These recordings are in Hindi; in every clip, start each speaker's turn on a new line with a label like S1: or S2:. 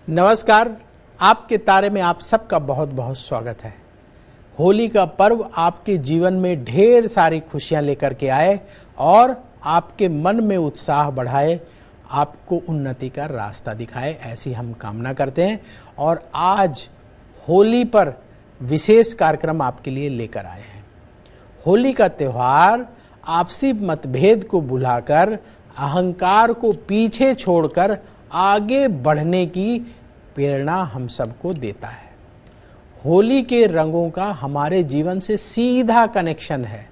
S1: नमस्कार। आपके तारे में आप सबका बहुत बहुत स्वागत है। होली का पर्व आपके जीवन में ढेर सारी खुशियां लेकर के आए और आपके मन में उत्साह बढ़ाए, आपको उन्नति का रास्ता दिखाए, ऐसी हम कामना करते हैं। और आज होली पर विशेष कार्यक्रम आपके लिए लेकर आए हैं। होली का त्यौहार आपसी मतभेद को भुलाकर, अहंकार को पीछे छोड़कर आगे बढ़ने की प्रेरणा हम सबको देता है। होली के रंगों का हमारे जीवन से सीधा कनेक्शन है।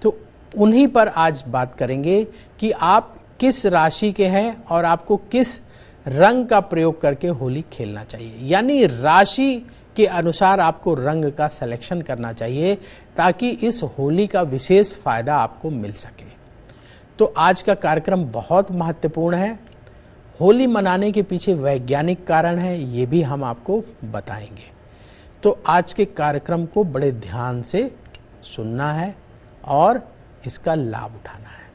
S1: तो उन्हीं पर आज बात करेंगे कि आप किस राशि के हैं और आपको किस रंग का प्रयोग करके होली खेलना चाहिए। यानी राशि के अनुसार आपको रंग का सिलेक्शन करना चाहिए ताकि इस होली का विशेष फायदा आपको मिल सके। तो आज का कार्यक्रम बहुत महत्वपूर्ण है। होली मनाने के पीछे वैज्ञानिक कारण है, ये भी हम आपको बताएंगे। तो आज के कार्यक्रम को बड़े ध्यान से सुनना है और इसका लाभ उठाना है।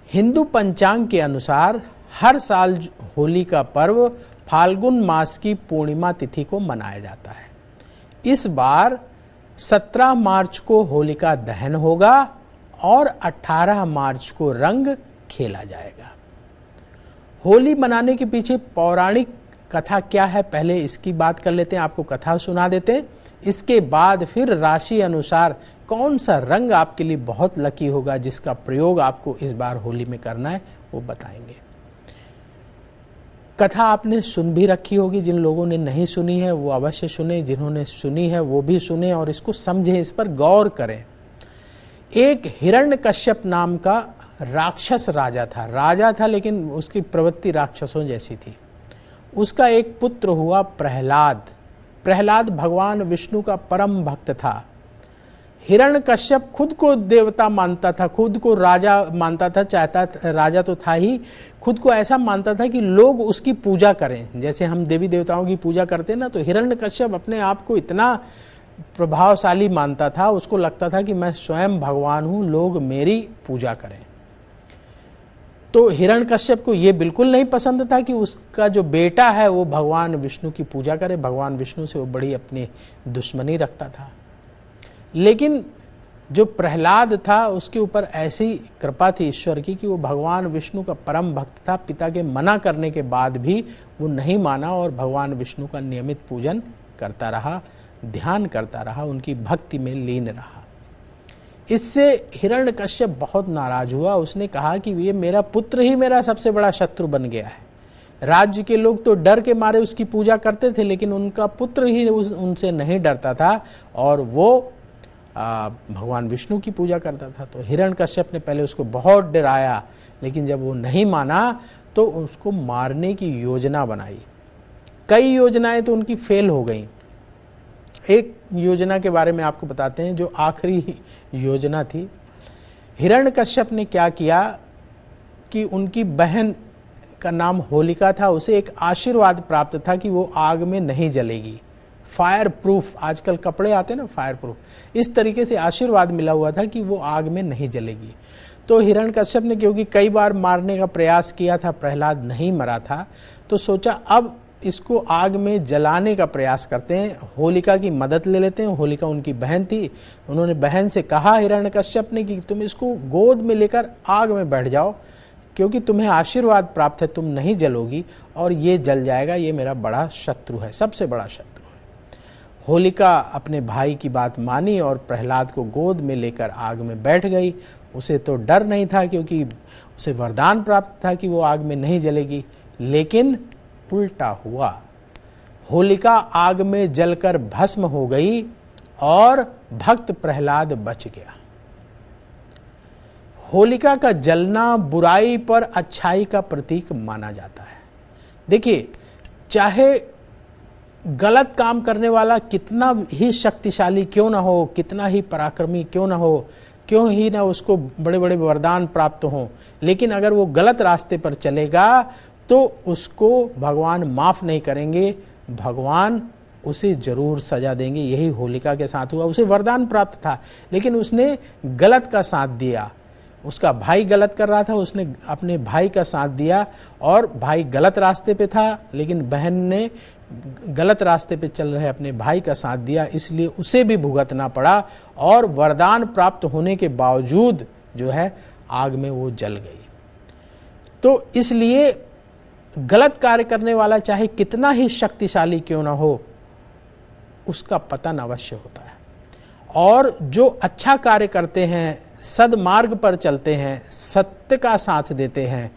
S1: हिंदू पंचांग के अनुसार हर साल होली का पर्व फाल्गुन मास की पूर्णिमा तिथि को मनाया जाता है। इस बार 17 मार्च को होलिका दहन होगा और 18 मार्च को रंग खेला जाएगा। होली मनाने के पीछे पौराणिक कथा क्या है, पहले इसकी बात कर लेते हैं, आपको कथा सुना देते हैं। इसके बाद फिर राशि अनुसार कौन सा रंग आपके लिए बहुत लकी होगा, जिसका प्रयोग आपको इस बार होली में करना है, वो बताएंगे। कथा आपने सुन भी रखी होगी, जिन लोगों ने नहीं सुनी है वो अवश्य सुने, जिन्होंने सुनी है वो भी सुने और इसको समझें, इस पर गौर करें। एक हिरण्यकश्यप नाम का राक्षस राजा था लेकिन उसकी प्रवृत्ति राक्षसों जैसी थी। उसका एक पुत्र हुआ प्रहलाद भगवान विष्णु का परम भक्त था। हिरण्यकश्यप खुद को देवता मानता था, खुद को राजा मानता था, चाहता राजा तो था ही, खुद को ऐसा मानता था कि लोग उसकी पूजा करें। जैसे हम देवी देवताओं की पूजा करते हैं ना, तो हिरण्यकश्यप अपने आप को इतना प्रभावशाली मानता था, उसको लगता था कि मैं स्वयं भगवान हूं, लोग मेरी पूजा करें। तो हिरण्यकश्यप को ये बिल्कुल नहीं पसंद था कि उसका जो बेटा है वो भगवान विष्णु की पूजा करे। भगवान विष्णु से वो बड़ी अपनी दुश्मनी रखता था। लेकिन जो प्रहलाद था उसके ऊपर ऐसी कृपा थी ईश्वर की कि वो भगवान विष्णु का परम भक्त था। पिता के मना करने के बाद भी वो नहीं माना और भगवान विष्णु का नियमित पूजन करता रहा, ध्यान करता रहा, उनकी भक्ति में लीन रहा। इससे हिरण्यकश्यप बहुत नाराज हुआ। उसने कहा कि ये मेरा पुत्र ही मेरा सबसे बड़ा शत्रु बन गया है। राज्य के लोग तो डर के मारे उसकी पूजा करते थे, लेकिन उनका पुत्र ही उनसे नहीं डरता था और वो भगवान विष्णु की पूजा करता था। तो हिरण्यकश्यप ने पहले उसको बहुत डराया, लेकिन जब वो नहीं माना तो उसको मारने की योजना बनाई। कई योजनाएं तो उनकी फेल हो गई। एक योजना के बारे में आपको बताते हैं, जो आखिरी योजना थी। हिरण्यकश्यप ने क्या किया कि उनकी बहन का नाम होलिका था, उसे एक आशीर्वाद प्राप्त था कि वो आग में नहीं जलेगी। फायर प्रूफ, आजकल कपड़े आते हैं ना फायर प्रूफ, इस तरीके से आशीर्वाद मिला हुआ था कि वो आग में नहीं जलेगी। तो हिरण्यकश्यप ने क्योंकि कई बार मारने का प्रयास किया था, प्रहलाद नहीं मरा था, तो सोचा अब इसको आग में जलाने का प्रयास करते हैं, होलिका की मदद ले लेते हैं। होलिका उनकी बहन थी। उन्होंने बहन से कहा हिरण्यकश्यप ने कि तुम इसको गोद में लेकर आग में बैठ जाओ, क्योंकि तुम्हें आशीर्वाद प्राप्त है, तुम नहीं जलोगी और ये जल जाएगा, ये मेरा बड़ा शत्रु है, सबसे बड़ा शत्रु है। होलिका अपने भाई की बात मानी और प्रहलाद को गोद में लेकर आग में बैठ गई। उसे तो डर नहीं था क्योंकि उसे वरदान प्राप्त था कि वो आग में नहीं जलेगी, लेकिन उल्टा हुआ। होलिका आग में जलकर भस्म हो गई और भक्त प्रहलाद बच गया। होलिका का जलना बुराई पर अच्छाई का प्रतीक माना जाता है। देखिए, चाहे गलत काम करने वाला कितना ही शक्तिशाली क्यों ना हो, कितना ही पराक्रमी क्यों ना हो, क्यों ही ना उसको बड़े बड़े वरदान प्राप्त हों, लेकिन अगर वो गलत रास्ते पर चलेगा तो उसको भगवान माफ नहीं करेंगे, भगवान उसे जरूर सजा देंगे। यही होलिका के साथ हुआ। उसे वरदान प्राप्त था, लेकिन उसने गलत का साथ दिया। उसका भाई गलत कर रहा था, उसने अपने भाई का साथ दिया और भाई गलत रास्ते पे था, लेकिन बहन ने गलत रास्ते पे चल रहे अपने भाई का साथ दिया, इसलिए उसे भी भुगतना पड़ा और वरदान प्राप्त होने के बावजूद जो है आग में वो जल गई। तो इसलिए गलत कार्य करने वाला चाहे कितना ही शक्तिशाली क्यों ना हो, उसका पतन अवश्य होता है। और जो अच्छा कार्य करते हैं, सद्मार्ग पर चलते हैं, सत्य का साथ देते हैं,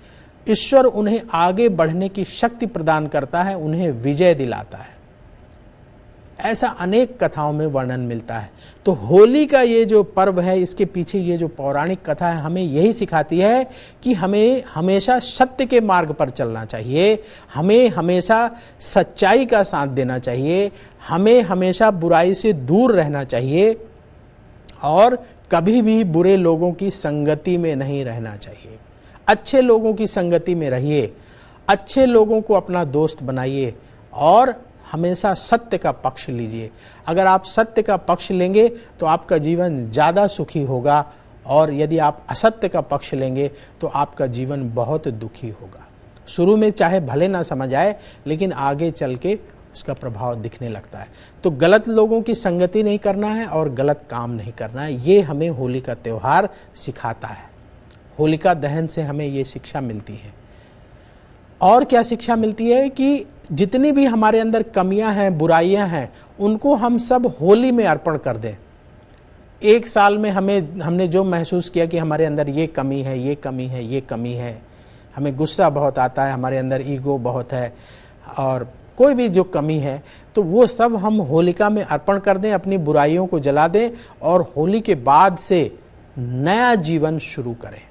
S1: ईश्वर उन्हें आगे बढ़ने की शक्ति प्रदान करता है, उन्हें विजय दिलाता है। ऐसा अनेक कथाओं में वर्णन मिलता है। तो होली का ये जो पर्व है, इसके पीछे ये जो पौराणिक कथा है, हमें यही सिखाती है कि हमें हमेशा सत्य के मार्ग पर चलना चाहिए, हमें हमेशा सच्चाई का साथ देना चाहिए, हमें हमेशा बुराई से दूर रहना चाहिए और कभी भी बुरे लोगों की संगति में नहीं रहना चाहिए। अच्छे लोगों की संगति में रहिए, अच्छे लोगों को अपना दोस्त बनाइए और हमेशा सत्य का पक्ष लीजिए। अगर आप सत्य का पक्ष लेंगे तो आपका जीवन ज़्यादा सुखी होगा, और यदि आप असत्य का पक्ष लेंगे तो आपका जीवन बहुत दुखी होगा। शुरू में चाहे भले ना समझ आए, लेकिन आगे चल के उसका प्रभाव दिखने लगता है। तो गलत लोगों की संगति नहीं करना है और गलत काम नहीं करना है, ये हमें होली का त्यौहार सिखाता है। होलिका दहन से हमें ये शिक्षा मिलती है। और क्या शिक्षा मिलती है कि जितनी भी हमारे अंदर कमियां हैं, बुराइयां हैं, उनको हम सब होली में अर्पण कर दें। एक साल में हमने जो महसूस किया कि हमारे अंदर ये कमी है, ये कमी है, ये कमी है, हमें गुस्सा बहुत आता है, हमारे अंदर ईगो बहुत है, और कोई भी जो कमी है, तो वो सब हम होलिका में अर्पण कर दें, अपनी बुराइयों को जला दें और होली के बाद से नया जीवन शुरू करें।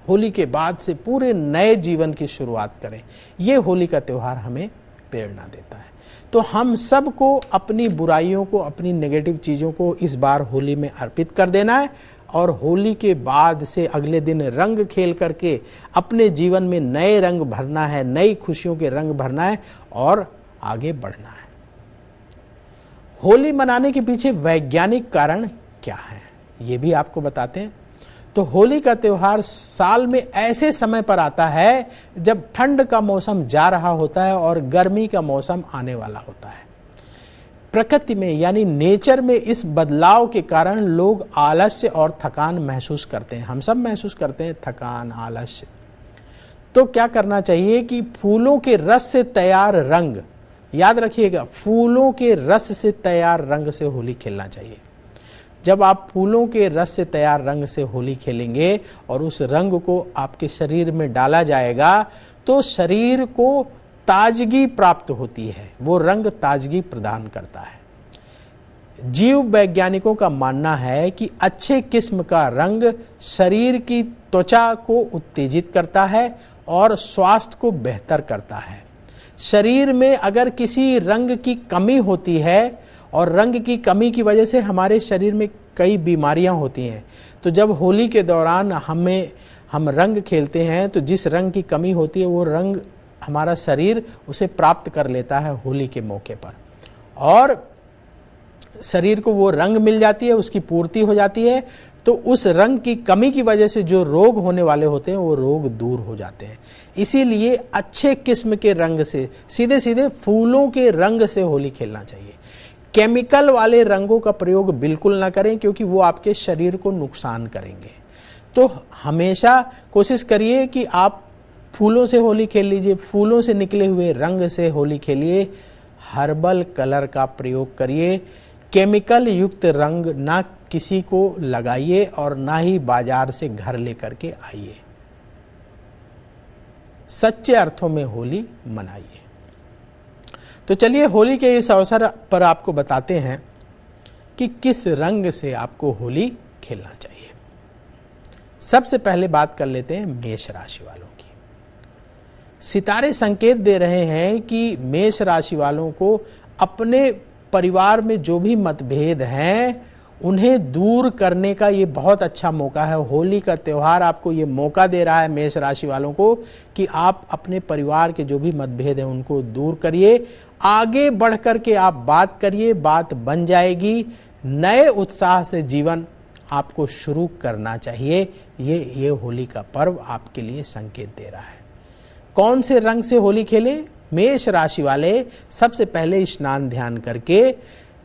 S1: होली के बाद से पूरे नए जीवन की शुरुआत करें। ये होली का त्यौहार हमें प्रेरणा देता है। तो हम सबको अपनी बुराइयों को, अपनी नेगेटिव चीज़ों को इस बार होली में अर्पित कर देना है और होली के बाद से अगले दिन रंग खेल करके अपने जीवन में नए रंग भरना है, नई खुशियों के रंग भरना है और आगे बढ़ना है। होली मनाने के पीछे वैज्ञानिक कारण क्या है, ये भी आपको बताते हैं। तो होली का त्यौहार साल में ऐसे समय पर आता है जब ठंड का मौसम जा रहा होता है और गर्मी का मौसम आने वाला होता है। प्रकृति में यानी नेचर में इस बदलाव के कारण लोग आलस्य और थकान महसूस करते हैं। हम सब महसूस करते हैं थकान, आलस्य। तो क्या करना चाहिए कि फूलों के रस से तैयार रंग, याद रखिएगा, फूलों के रस से तैयार रंग से होली खेलना चाहिए। जब आप फूलों के रस से तैयार रंग से होली खेलेंगे और उस रंग को आपके शरीर में डाला जाएगा तो शरीर को ताजगी प्राप्त होती है, वो रंग ताजगी प्रदान करता है। जीव वैज्ञानिकों का मानना है कि अच्छे किस्म का रंग शरीर की त्वचा को उत्तेजित करता है और स्वास्थ्य को बेहतर करता है। शरीर में अगर किसी रंग की कमी होती है और रंग की कमी की वजह से हमारे शरीर में कई बीमारियां होती हैं, तो जब होली के दौरान हम रंग खेलते हैं तो जिस रंग की कमी होती है वो रंग हमारा शरीर उसे प्राप्त कर लेता है होली के मौके पर, और शरीर को वो रंग मिल जाती है, उसकी पूर्ति हो जाती है। तो उस रंग की कमी की वजह से जो रोग होने वाले होते हैं वो रोग दूर हो जाते हैं। इसीलिए अच्छे किस्म के रंग से, सीधे सीधे फूलों के रंग से होली खेलना चाहिए। केमिकल वाले रंगों का प्रयोग बिल्कुल ना करें क्योंकि वो आपके शरीर को नुकसान करेंगे। तो हमेशा कोशिश करिए कि आप फूलों से होली खेल लीजिए, फूलों से निकले हुए रंग से होली खेलिए, हर्बल कलर का प्रयोग करिए, केमिकल युक्त रंग ना किसी को लगाइए और ना ही बाजार से घर लेकर के आइए। सच्चे अर्थों में होली मनाइए। तो चलिए होली के इस अवसर पर आपको बताते हैं कि किस रंग से आपको होली खेलना चाहिए। सबसे पहले बात कर लेते हैं मेष राशि वालों की। सितारे संकेत दे रहे हैं कि मेष राशि वालों को अपने परिवार में जो भी मतभेद हैं उन्हें दूर करने का ये बहुत अच्छा मौका है। होली का त्यौहार आपको ये मौका दे रहा है मेष राशि वालों को कि आप अपने परिवार के जो भी मतभेद हैं उनको दूर करिए, आगे बढ़ कर के आप बात करिए, बात बन जाएगी, नए उत्साह से जीवन आपको शुरू करना चाहिए। ये होली का पर्व आपके लिए संकेत दे रहा है। कौन से रंग से होली खेलें? मेष राशि वाले सबसे पहले स्नान ध्यान करके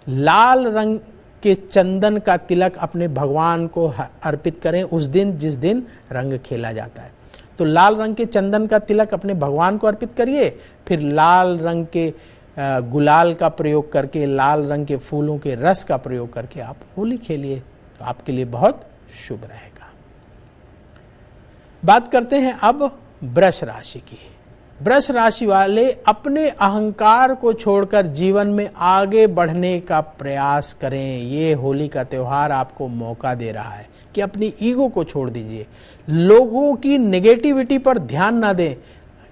S1: लाल रंग के चंदन का तिलक अपने भगवान को अर्पित करें उस दिन जिस दिन रंग खेला जाता है। तो लाल रंग के चंदन का तिलक अपने भगवान को अर्पित करिए, फिर लाल रंग के गुलाल का प्रयोग करके, लाल रंग के फूलों के रस का प्रयोग करके आप होली खेलिए, तो आपके लिए बहुत शुभ रहेगा। बात करते हैं अब वृष राशि की। वृष राशि वाले अपने अहंकार को छोड़कर जीवन में आगे बढ़ने का प्रयास करें। ये होली का त्यौहार आपको मौका दे रहा है कि अपनी ईगो को छोड़ दीजिए, लोगों की नेगेटिविटी पर ध्यान ना दें।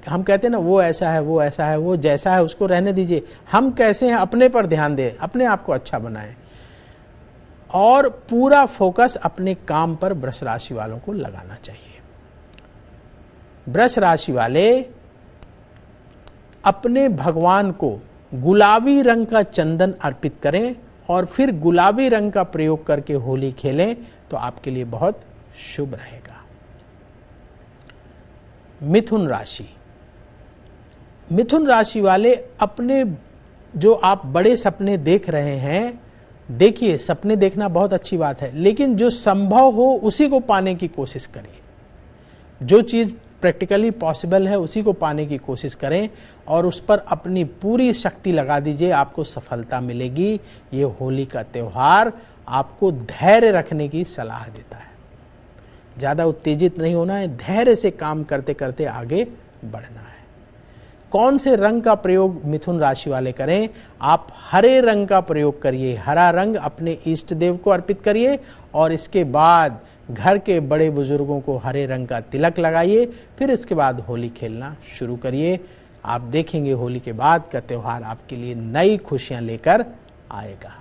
S1: हम कहते हैं ना, वो ऐसा है, वो ऐसा है, वो जैसा है उसको रहने दीजिए। हम कैसे हैं अपने पर ध्यान दें, अपने आप को अच्छा बनाएं और पूरा फोकस अपने काम पर वृष राशि वालों को लगाना चाहिए। वृष राशि वाले अपने भगवान को गुलाबी रंग का चंदन अर्पित करें और फिर गुलाबी रंग का प्रयोग करके होली खेलें, तो आपके लिए बहुत शुभ रहेगा। मिथुन राशि। मिथुन राशि वाले अपने जो आप बड़े सपने देख रहे हैं, देखिए सपने देखना बहुत अच्छी बात है, लेकिन जो संभव हो उसी को पाने की कोशिश करिए। जो चीज़ प्रैक्टिकली पॉसिबल है उसी को पाने की कोशिश करें और उस पर अपनी पूरी शक्ति लगा दीजिए, आपको सफलता मिलेगी। ये होली का त्यौहार आपको धैर्य रखने की सलाह देता है। ज़्यादा उत्तेजित नहीं होना है, धैर्य से काम करते करते आगे बढ़ना है। कौन से रंग का प्रयोग मिथुन राशि वाले करें? आप हरे रंग का प्रयोग करिए। हरा रंग अपने इष्ट देव को अर्पित करिए और इसके बाद घर के बड़े बुजुर्गों को हरे रंग का तिलक लगाइए, फिर इसके बाद होली खेलना शुरू करिए। आप देखेंगे होली के बाद का त्यौहार आपके लिए नई खुशियां लेकर आएगा।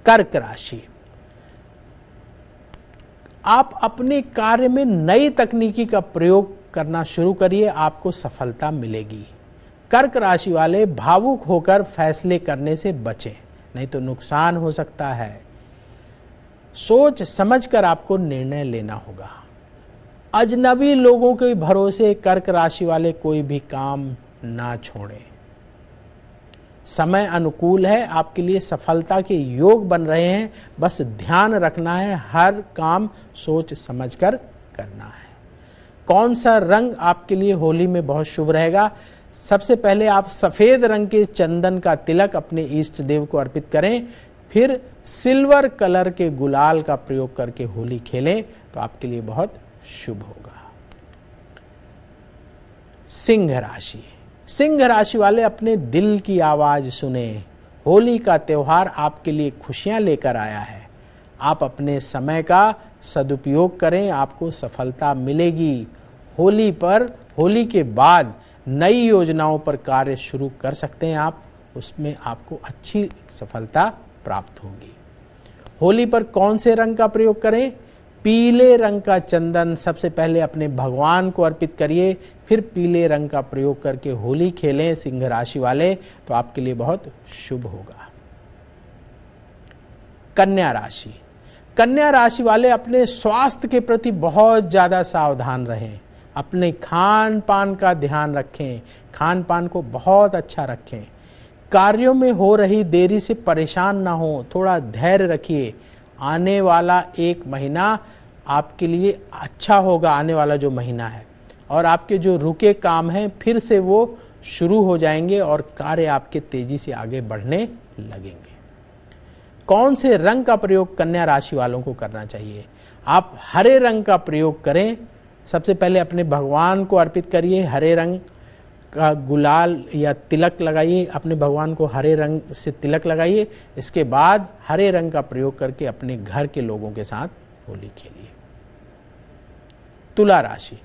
S1: कर्क राशि। आप अपने कार्य में नई तकनीकी का प्रयोग करना शुरू करिए, आपको सफलता मिलेगी। कर्क राशि वाले भावुक होकर फैसले करने से बचें, नहीं तो नुकसान हो सकता है। सोच समझकर आपको निर्णय लेना होगा। अजनबी लोगों के भरोसे कर्क राशि वाले कोई भी काम ना छोड़ें। समय अनुकूल है, आपके लिए सफलता के योग बन रहे हैं, बस ध्यान रखना है, हर काम सोच समझकर करना है। कौन सा रंग आपके लिए होली में बहुत शुभ रहेगा? सबसे पहले आप सफेद रंग के चंदन का तिलक अपने इष्ट देव को अर्पित करें, फिर सिल्वर कलर के गुलाल का प्रयोग करके होली खेलें, तो आपके लिए बहुत शुभ होगा। सिंह राशि। सिंह राशि वाले अपने दिल की आवाज सुने। होली का त्यौहार आपके लिए खुशियां लेकर आया है। आप अपने समय का सदुपयोग करें, आपको सफलता मिलेगी। होली के बाद नई योजनाओं पर कार्य शुरू कर सकते हैं आप, उसमें आपको अच्छी सफलता प्राप्त होगी। होली पर कौन से रंग का प्रयोग करें? पीले रंग का चंदन सबसे पहले अपने भगवान को अर्पित करिए, फिर पीले रंग का प्रयोग करके होली खेलें सिंह राशि वाले, तो आपके लिए बहुत शुभ होगा। कन्या राशि। कन्या राशि वाले अपने स्वास्थ्य के प्रति बहुत ज़्यादा सावधान रहें। अपने खान पान का ध्यान रखें, खान पान को बहुत अच्छा रखें। कार्यों में हो रही देरी से परेशान ना हो, थोड़ा धैर्य रखिए। आने वाला एक महीना आपके लिए अच्छा होगा, आने वाला जो महीना है, और आपके जो रुके काम हैं फिर से वो शुरू हो जाएंगे और कार्य आपके तेजी से आगे बढ़ने लगेंगे। कौन से रंग का प्रयोग कन्या राशि वालों को करना चाहिए? आप हरे रंग का प्रयोग करें। सबसे पहले अपने भगवान को अर्पित करिए, हरे रंग का गुलाल या तिलक लगाइए, अपने भगवान को हरे रंग से तिलक लगाइए। इसके बाद हरे रंग का प्रयोग करके अपने घर के लोगों के साथ होली खेलिए। तुला राशि।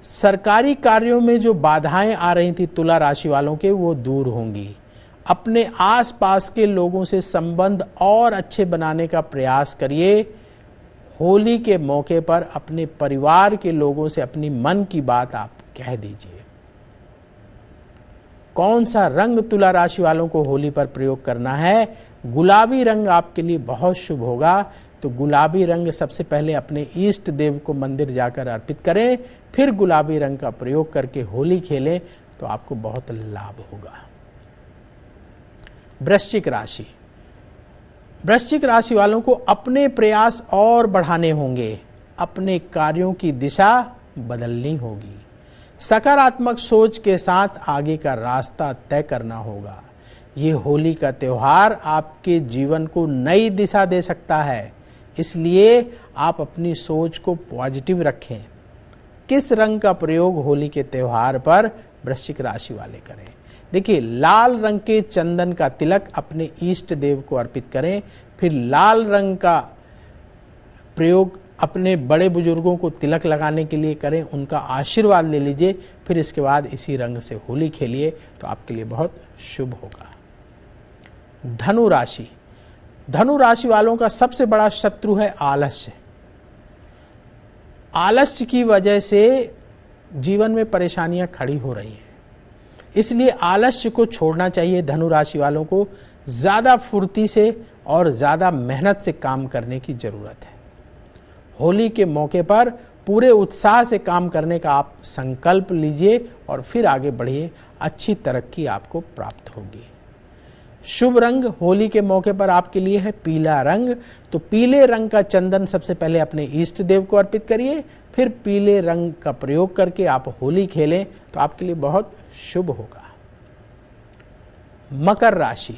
S1: सरकारी कार्यों में जो बाधाएं आ रही थी तुला राशि वालों के, वो दूर होंगी। अपने आसपास के लोगों से संबंध और अच्छे बनाने का प्रयास करिए। होली के मौके पर अपने परिवार के लोगों से अपनी मन की बात आप कह दीजिए। कौन सा रंग तुला राशि वालों को होली पर प्रयोग करना है? गुलाबी रंग आपके लिए बहुत शुभ होगा। तो गुलाबी रंग सबसे पहले अपने इष्ट देव को मंदिर जाकर अर्पित करें, फिर गुलाबी रंग का प्रयोग करके होली खेलें तो आपको बहुत लाभ होगा। वृश्चिक राशि, वृश्चिक राशि वालों को अपने प्रयास और बढ़ाने होंगे, अपने कार्यों की दिशा बदलनी होगी, सकारात्मक सोच के साथ आगे का रास्ता तय करना होगा। ये होली का त्यौहार आपके जीवन को नई दिशा दे सकता है, इसलिए आप अपनी सोच को पॉजिटिव रखें। किस रंग का प्रयोग होली के त्यौहार पर वृश्चिक राशि वाले करें? देखिए, लाल रंग के चंदन का तिलक अपने इष्ट देव को अर्पित करें, फिर लाल रंग का प्रयोग अपने बड़े बुजुर्गों को तिलक लगाने के लिए करें, उनका आशीर्वाद ले लीजिए, फिर इसके बाद इसी रंग से होली खेलिए तो आपके लिए बहुत शुभ होगा। धनु राशि, धनु राशि वालों का सबसे बड़ा शत्रु है आलस्य। आलस्य की वजह से जीवन में परेशानियां खड़ी हो रही हैं, इसलिए आलस्य को छोड़ना चाहिए। धनु राशि वालों को ज़्यादा फुर्ती से और ज़्यादा मेहनत से काम करने की ज़रूरत है। होली के मौके पर पूरे उत्साह से काम करने का आप संकल्प लीजिए और फिर आगे बढ़िए, अच्छी तरक्की आपको प्राप्त होगी। शुभ रंग होली के मौके पर आपके लिए है पीला रंग, तो पीले रंग का चंदन सबसे पहले अपने इष्ट देव को अर्पित करिए, फिर पीले रंग का प्रयोग करके आप होली खेलें तो आपके लिए बहुत शुभ होगा। मकर राशि,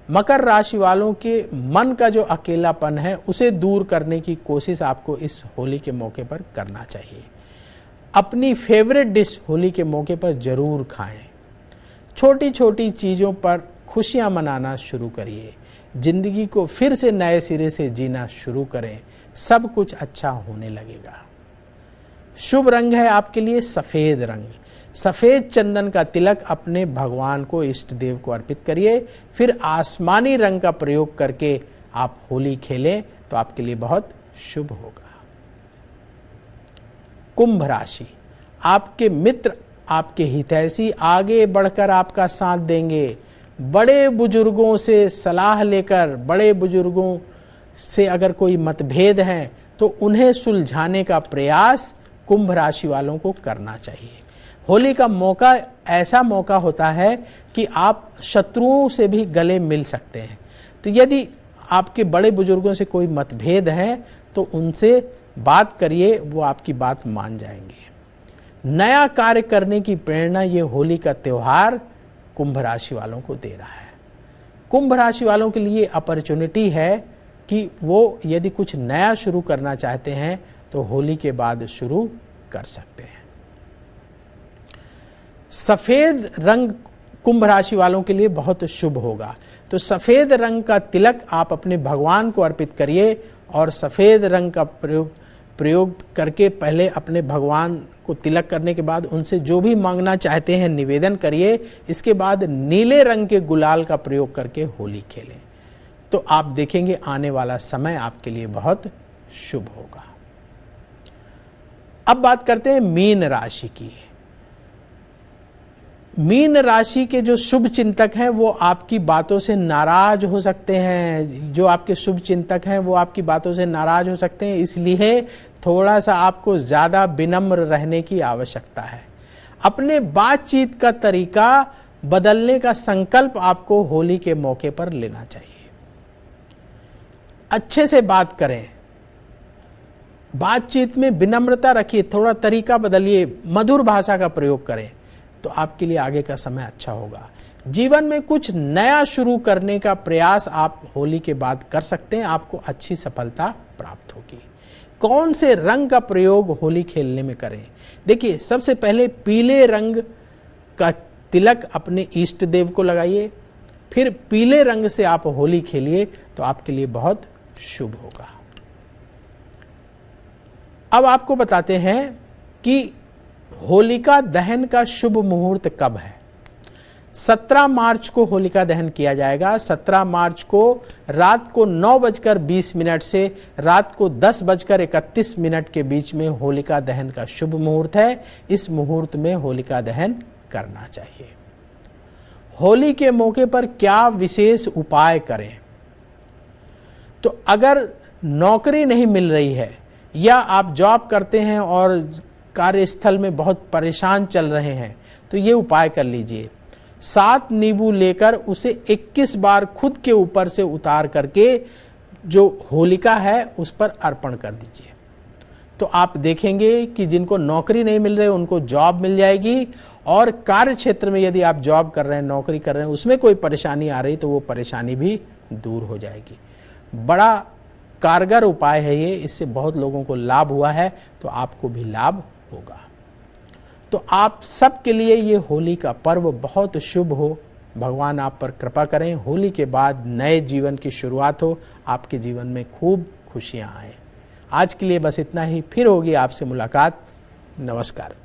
S1: मकर राशि वालों के मन का जो अकेलापन है उसे दूर करने की कोशिश आपको इस होली के मौके पर करना चाहिए। अपनी फेवरेट डिश होली के मौके पर जरूर खाएं। छोटी छोटी चीज़ों पर खुशियां मनाना शुरू करिए, जिंदगी को फिर से नए सिरे से जीना शुरू करें, सब कुछ अच्छा होने लगेगा। शुभ रंग है आपके लिए सफ़ेद रंग, सफ़ेद चंदन का तिलक अपने भगवान को इष्ट देव को अर्पित करिए, फिर आसमानी रंग का प्रयोग करके आप होली खेलें तो आपके लिए बहुत शुभ होगा। कुंभ राशि, आपके मित्र, आपके हितैषी आगे बढ़कर आपका साथ देंगे। बड़े बुजुर्गों से सलाह लेकर, बड़े बुजुर्गों से अगर कोई मतभेद हैं तो उन्हें सुलझाने का प्रयास कुंभ राशि वालों को करना चाहिए। होली का मौका ऐसा मौका होता है कि आप शत्रुओं से भी गले मिल सकते हैं, तो यदि आपके बड़े बुजुर्गों से कोई मतभेद है तो उनसे बात करिए, वो आपकी बात मान जाएंगे। नया कार्य करने की प्रेरणा ये होली का त्यौहार कुंभ राशि वालों को दे रहा है। कुंभ राशि वालों के लिए अपॉर्चुनिटी है कि वो यदि कुछ नया शुरू करना चाहते हैं तो होली के बाद शुरू कर सकते हैं। सफ़ेद रंग कुंभ राशि वालों के लिए बहुत शुभ होगा, तो सफ़ेद रंग का तिलक आप अपने भगवान को अर्पित करिए और सफ़ेद रंग का प्रयोग करके पहले अपने भगवान को तिलक करने के बाद उनसे जो भी मांगना चाहते हैं निवेदन करिए। इसके बाद नीले रंग के गुलाल का प्रयोग करके होली खेलें तो आप देखेंगे आने वाला समय आपके लिए बहुत शुभ होगा। अब बात करते हैं मीन राशि की। मीन राशि के जो शुभ चिंतक हैं वो आपकी बातों से नाराज हो सकते हैं, जो आपके शुभ चिंतक हैं वो आपकी बातों से नाराज हो सकते हैं, इसलिए थोड़ा सा आपको ज़्यादा विनम्र रहने की आवश्यकता है। अपने बातचीत का तरीका बदलने का संकल्प आपको होली के मौके पर लेना चाहिए। अच्छे से बात करें, बातचीत में विनम्रता रखिए, थोड़ा तरीका बदलिए, मधुर भाषा का प्रयोग करें तो आपके लिए आगे का समय अच्छा होगा। जीवन में कुछ नया शुरू करने का प्रयास आप होली के बाद कर सकते हैं, आपको अच्छी सफलता प्राप्त होगी। कौन से रंग का प्रयोग होली खेलने में करें? देखिए, सबसे पहले पीले रंग का तिलक अपने इष्ट देव को लगाइए, फिर पीले रंग से आप होली खेलिए तो आपके लिए बहुत शुभ होगा। अब आपको बताते हैं कि होलिका दहन का शुभ मुहूर्त कब है। 17 मार्च को होलिका दहन किया जाएगा। 17 मार्च को रात को 9:20 से रात को 10:31 के बीच में होलिका दहन का शुभ मुहूर्त है। इस मुहूर्त में होलिका दहन करना चाहिए। होली के मौके पर क्या विशेष उपाय करें? तो अगर नौकरी नहीं मिल रही है या आप जॉब करते हैं और कार्यस्थल में बहुत परेशान चल रहे हैं, तो ये उपाय कर लीजिए। 7 नींबू लेकर उसे 21 बार खुद के ऊपर से उतार करके जो होलिका है उस पर अर्पण कर दीजिए। तो आप देखेंगे कि जिनको नौकरी नहीं मिल रही उनको जॉब मिल जाएगी, और कार्य क्षेत्र में यदि आप जॉब कर रहे हैं, नौकरी कर रहे हैं, उसमें कोई परेशानी आ रही तो वो परेशानी भी दूर हो जाएगी। बड़ा कारगर उपाय है ये, इससे बहुत लोगों को लाभ हुआ है, तो आपको भी लाभ होगा। तो आप सबके लिए ये होली का पर्व बहुत शुभ हो, भगवान आप पर कृपा करें, होली के बाद नए जीवन की शुरुआत हो, आपके जीवन में खूब खुशियां आए। आज के लिए बस इतना ही, फिर होगी आपसे मुलाकात। नमस्कार।